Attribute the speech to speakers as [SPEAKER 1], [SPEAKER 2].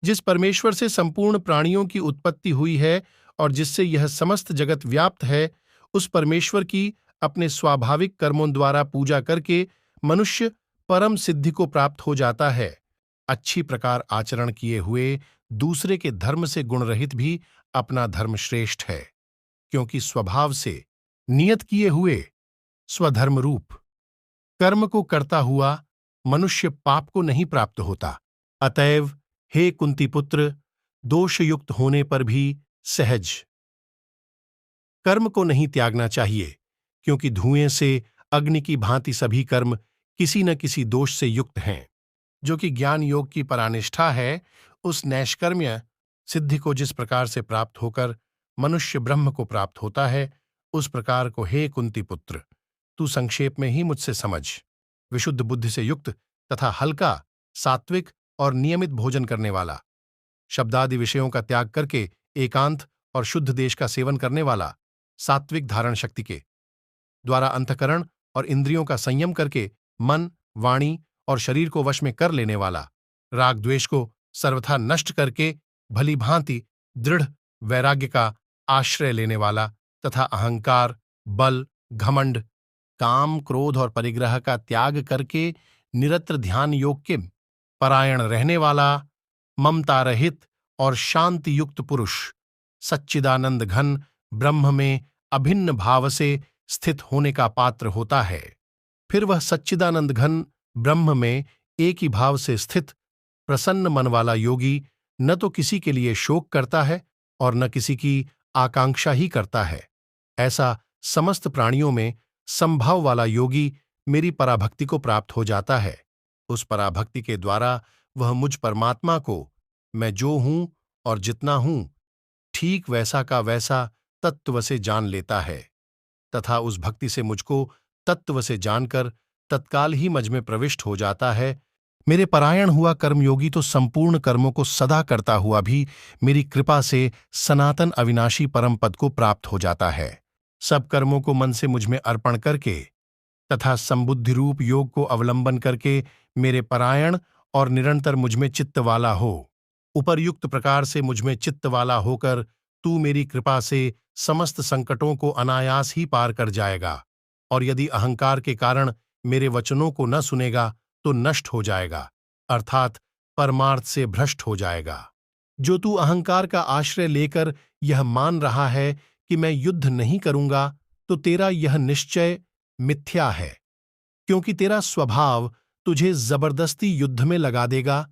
[SPEAKER 1] जिस परमेश्वर से संपूर्ण प्राणियों की उत्पत्ति हुई है और जिससे यह समस्त जगत व्याप्त है, उस परमेश्वर की अपने स्वाभाविक कर्मों द्वारा पूजा करके मनुष्य परम सिद्धि को प्राप्त हो जाता है। अच्छी प्रकार आचरण किए हुए दूसरे के धर्म से गुणरहित भी अपना धर्म श्रेष्ठ है, क्योंकि स्वभाव से नियत किए हुए स्वधर्म रूप कर्म को करता हुआ मनुष्य पाप को नहीं प्राप्त होता। अतएव हे कुंती पुत्र, दोषयुक्त होने पर भी सहज कर्म को नहीं त्यागना चाहिए, क्योंकि धुएं से अग्नि की भांति सभी कर्म किसी न किसी दोष से युक्त हैं। जो कि ज्ञान योग की परानिष्ठा है, उस नैष्कर्म्य सिद्धि को जिस प्रकार से प्राप्त होकर मनुष्य ब्रह्म को प्राप्त होता है, उस प्रकार को हे कुंती पुत्र तू संक्षेप में ही मुझसे समझ। विशुद्ध बुद्धि से युक्त तथा हल्का, सात्विक और नियमित भोजन करने वाला, शब्दादि विषयों का त्याग करके एकांत और शुद्ध देश का सेवन करने वाला, सात्विक धारण शक्ति के द्वारा अंतःकरण और इंद्रियों का संयम करके मन, वाणी और शरीर को वश में कर लेने वाला, राग द्वेष को सर्वथा नष्ट करके भली भांति दृढ़ वैराग्य का आश्रय लेने वाला तथा अहंकार, बल, घमंड, काम, क्रोध और परिग्रह का त्याग करके निरत्र ध्यान योग के परायण रहने वाला, ममता रहित और शांति युक्त पुरुष, सच्चिदानंद घन ब्रह्म में अभिन्न भाव से स्थित होने का पात्र होता है। फिर वह सच्चिदानंद घन ब्रह्म में एक ही भाव से स्थित प्रसन्न मन वाला योगी न तो किसी के लिए शोक करता है और न किसी की आकांक्षा ही करता है। ऐसा समस्त प्राणियों में संभाव वाला योगी मेरी पराभक्ति को प्राप्त हो जाता है। उस पराभक्ति के द्वारा वह मुझ परमात्मा को, मैं जो हूं और जितना हूं, ठीक वैसा का वैसा तत्व से जान लेता है तथा उस भक्ति से मुझको तत्व से जानकर तत्काल ही मझ में प्रविष्ट हो जाता है। मेरे परायण हुआ कर्मयोगी तो संपूर्ण कर्मों को सदा करता हुआ भी मेरी कृपा से सनातन अविनाशी परम पद को प्राप्त हो जाता है। सब कर्मों को मन से मुझ में अर्पण करके तथा संबुद्धि रूप योग को अवलंबन करके मेरे परायण और निरंतर मुझ में चित्त वाला हो। उपर्युक्त प्रकार से मुझ में चित्त वाला होकर तू मेरी कृपा से समस्त संकटों को अनायास ही पार कर जाएगा, और यदि अहंकार के कारण मेरे वचनों को न सुनेगा तो नष्ट हो जाएगा, अर्थात परमार्थ से भ्रष्ट हो जाएगा। जो तू अहंकार का आश्रय लेकर यह मान रहा है कि मैं युद्ध नहीं करूंगा, तो तेरा यह निश्चय मिथ्या है, क्योंकि तेरा स्वभाव तुझे जबरदस्ती युद्ध में लगा देगा